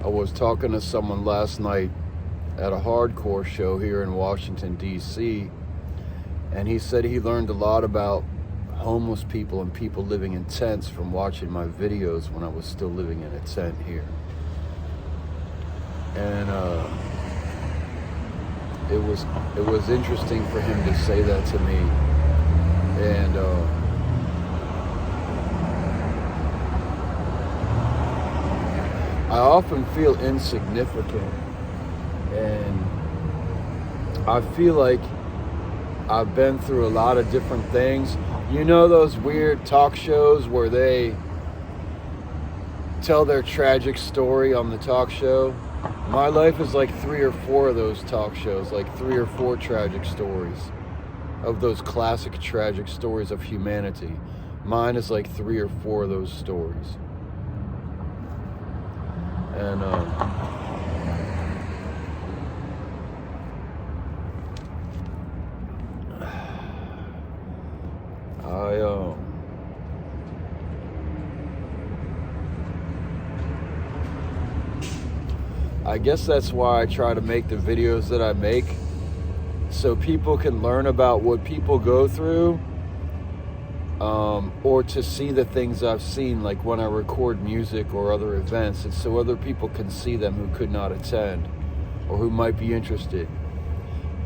I was talking to someone last night at a hardcore show here in Washington, D.C., and he said he learned a lot about homeless people and people living in tents from watching my videos when I was still living in a tent here. And it was interesting for him to say that to me. And I often feel insignificant, and I feel like I've been through a lot of different things. You know those weird talk shows where they tell their tragic story on the talk show? My life is like 3 or 4 of those talk shows, like 3 or 4 tragic stories of those classic tragic stories of humanity. Mine is like 3 or 4 of those stories. And I guess that's why I try to make the videos that I make, so people can learn about what people go through, or to see the things I've seen, like when I record music or other events. It's so other people can see them who could not attend or who might be interested,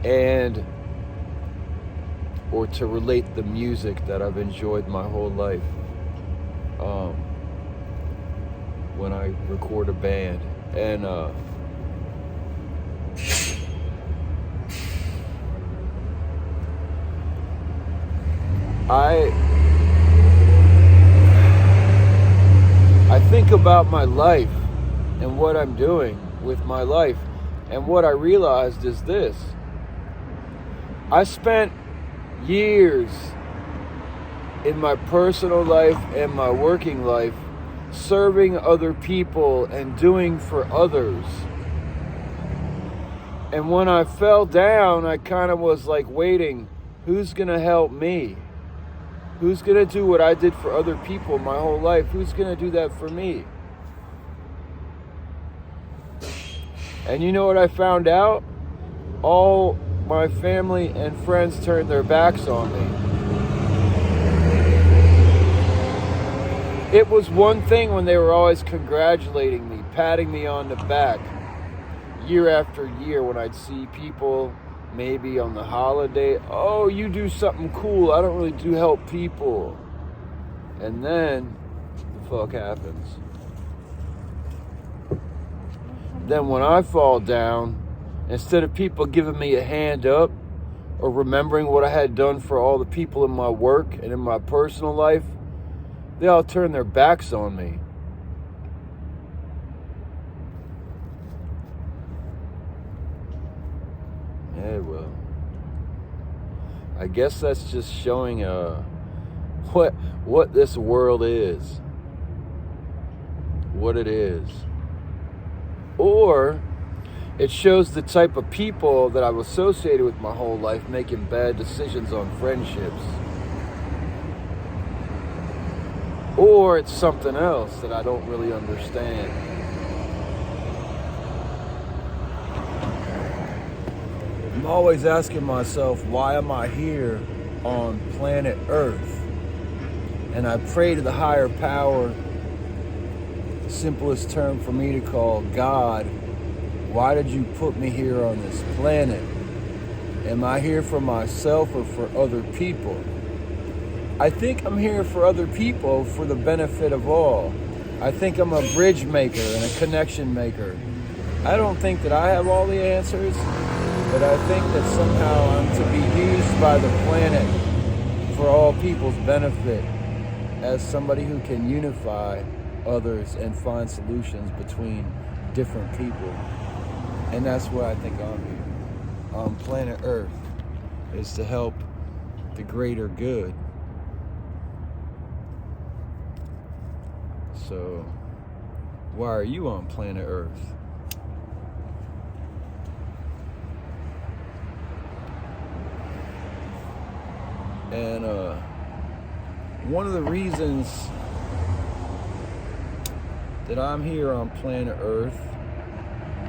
and or to relate the music that I've enjoyed my whole life when I record a band. And I think about my life and what I'm doing with my life, and what I realized is this: I spent years in my personal life and my working life serving other people and doing for others. And when I fell down, I kind of was like waiting, who's gonna help me? Who's gonna do what I did for other people my whole life? Who's gonna do that for me? And you know what I found out? All my family and friends turned their backs on me. It was one thing when they were always congratulating me, patting me on the back, year after year, when I'd see people maybe on the holiday, oh, you do something cool, I don't really do help people. And then the fuck happens. Then when I fall down, instead of people giving me a hand up or remembering what I had done for all the people in my work and in my personal life, they all turn their backs on me. Yeah, well, I guess that's just showing what this world is, what it is. Or it shows the type of people that I've associated with my whole life making bad decisions on friendships. Or it's something else that I don't really understand. I'm always asking myself, why am I here on planet Earth? And I pray to the higher power, the simplest term for me to call God. Why did you put me here on this planet? Am I here for myself or for other people? I think I'm here for other people for the benefit of all. I think I'm a bridge maker and a connection maker. I don't think that I have all the answers, but I think that somehow I'm to be used by the planet for all people's benefit as somebody who can unify others and find solutions between different people. And that's why I think I'm here on planet Earth, is to help the greater good. So, why are you on planet Earth? And one of the reasons that I'm here on planet Earth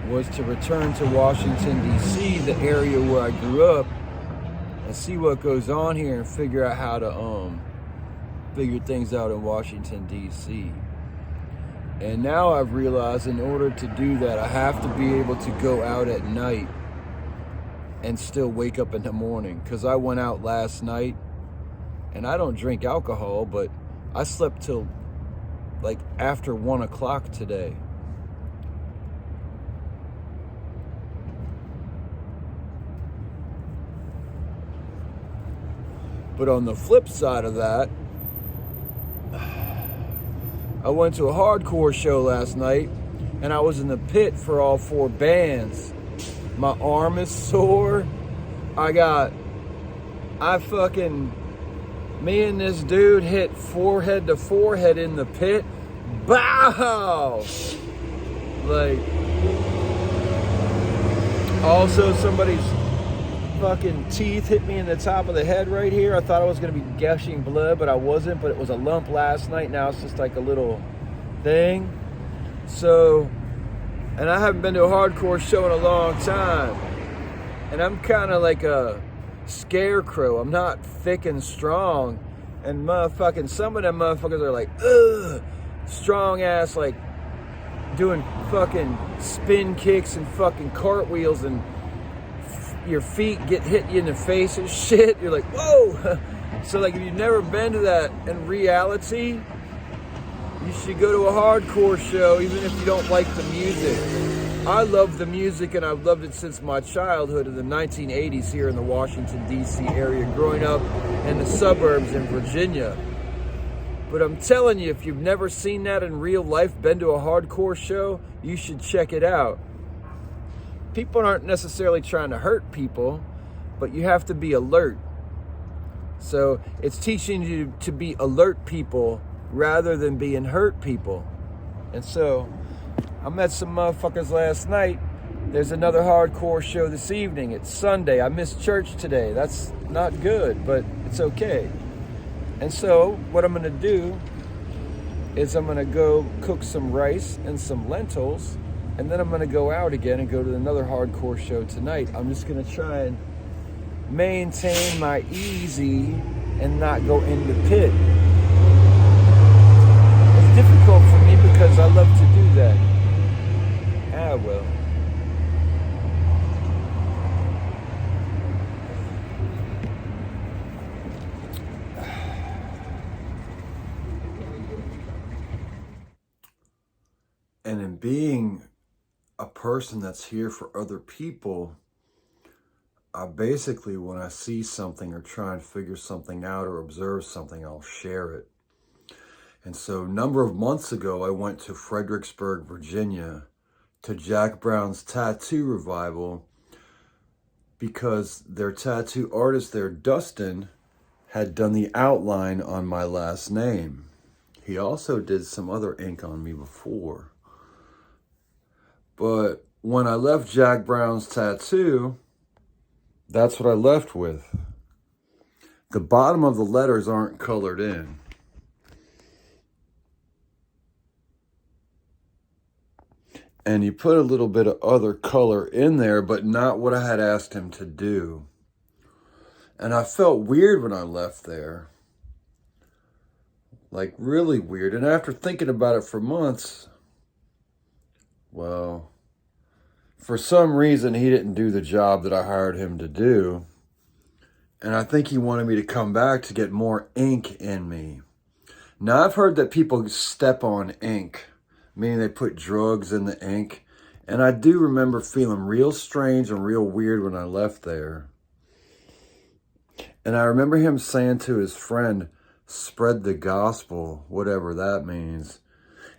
was to return to Washington, D.C., the area where I grew up, and see what goes on here and figure out how to figure things out in Washington, D.C. And now I've realized in order to do that, I have to be able to go out at night and still wake up in the morning. Because I went out last night, and I don't drink alcohol, but I slept till like after 1 o'clock today. But on the flip side of that, I went to a hardcore show last night, and I was in the pit for all 4 bands. My arm is sore. Me and this dude hit forehead to forehead in the pit. Bow! Like, also somebody's fucking teeth hit me in the top of the head right here. I thought I was going to be gushing blood, but I wasn't. But it was a lump last night. Now it's just like a little thing. So, and I haven't been to a hardcore show in a long time. And I'm kind of like a scarecrow. I'm not thick and strong. And motherfucking some of them motherfuckers are like, ugh, strong ass, like doing fucking spin kicks and fucking cartwheels, and your feet get hit you in the face and shit. You're like, whoa. So like, if you've never been to that in reality, you should go to a hardcore show, even if you don't like the music. I love the music, and I've loved it since my childhood in the 1980s here in the Washington, D.C. area, growing up in the suburbs in Virginia. But I'm telling you, if you've never seen that in real life, been to a hardcore show, you should check it out. People aren't necessarily trying to hurt people, but you have to be alert. So it's teaching you to be alert people rather than being hurt people. And so I met some motherfuckers last night. There's another hardcore show this evening. It's Sunday. I missed church today. That's not good, but it's okay. And so what I'm going to do is I'm going to go cook some rice and some lentils, and then I'm going to go out again and go to another hardcore show tonight. I'm just going to try and maintain my easy and not go in the pit. It's difficult for me because I love to do that. Ah, well. And in being a person that's here for other people, I basically, when I see something or try and figure something out or observe something, I'll share it. And so a number of months ago, I went to Fredericksburg, Virginia, to Jack Brown's tattoo revival, because their tattoo artist there, Dustin, had done the outline on my last name. He also did some other ink on me before. But when I left Jack Brown's tattoo, that's what I left with. The bottom of the letters aren't colored in. And he put a little bit of other color in there, but not what I had asked him to do. And I felt weird when I left there. Like, really weird. And after thinking about it for months, well, for some reason, he didn't do the job that I hired him to do. And I think he wanted me to come back to get more ink in me. Now, I've heard that people step on ink, meaning they put drugs in the ink. And I do remember feeling real strange and real weird when I left there. And I remember him saying to his friend, spread the gospel, whatever that means.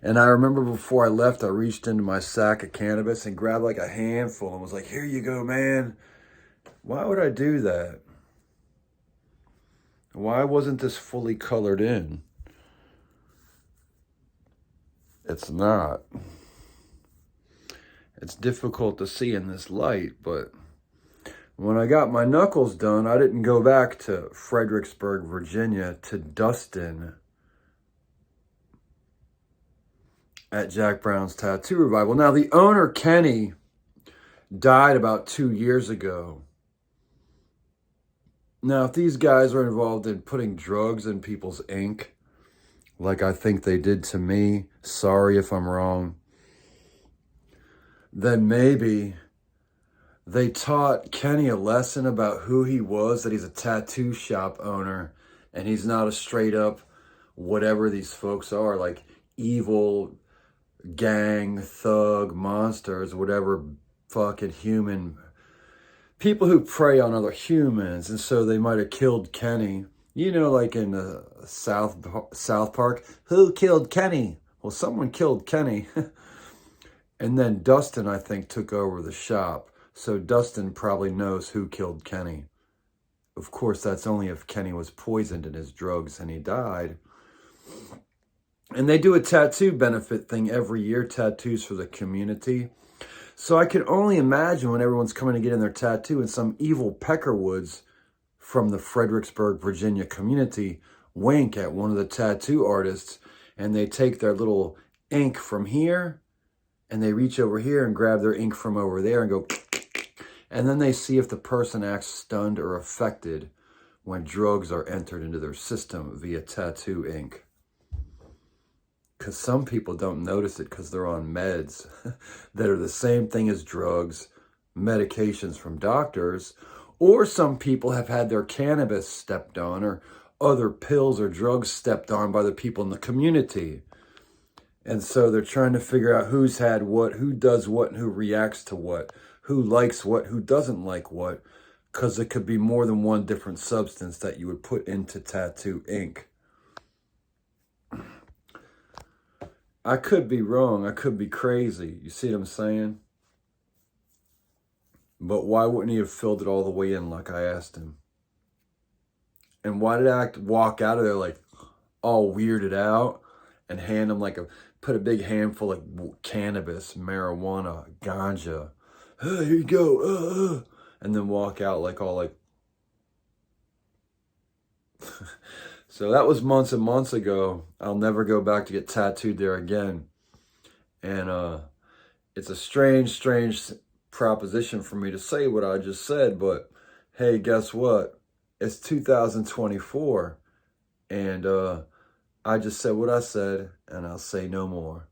And I remember before I left, I reached into my sack of cannabis and grabbed like a handful and was like, here you go, man. Why would I do that? Why wasn't this fully colored in? It's not. It's difficult to see in this light, but when I got my knuckles done, I didn't go back to Fredericksburg, Virginia, to Dustin at Jack Brown's Tattoo Revival. Now, the owner, Kenny, died about 2 years ago. Now, if these guys are involved in putting drugs in people's ink, like I think they did to me, sorry if I'm wrong, then maybe they taught Kenny a lesson about who he was, that he's a tattoo shop owner, and he's not a straight up whatever these folks are, like evil gang, thug, monsters, whatever fucking human, people who prey on other humans. And so they might have killed Kenny. You know, like in South Park, who killed Kenny? Well, someone killed Kenny. And then Dustin, I think, took over the shop. So Dustin probably knows who killed Kenny. Of course, that's only if Kenny was poisoned in his drugs and he died. And they do a tattoo benefit thing every year, tattoos for the community. So I can only imagine when everyone's coming to get in their tattoo and some evil Peckerwoods from the Fredericksburg, Virginia community wink at one of the tattoo artists, and they take their little ink from here and they reach over here and grab their ink from over there and go, and then they see if the person acts stunned or affected when drugs are entered into their system via tattoo ink. Because some people don't notice it because they're on meds that are the same thing as drugs, medications from doctors, or some people have had their cannabis stepped on or other pills or drugs stepped on by the people in the community. And so they're trying to figure out who's had what, who does what, and who reacts to what, who likes what, who doesn't like what, because it could be more than one different substance that you would put into tattoo ink. I could be wrong. I could be crazy. You see what I'm saying? But why wouldn't he have filled it all the way in like I asked him? And why did I walk out of there like all weirded out and hand him put a big handful of cannabis, marijuana, ganja. Here you go. And then walk out like all like. So that was months and months ago. I'll never go back to get tattooed there again. And it's a strange proposition for me to say what I just said, but hey, guess what? It's 2024, and I just said what I said, and I'll say no more.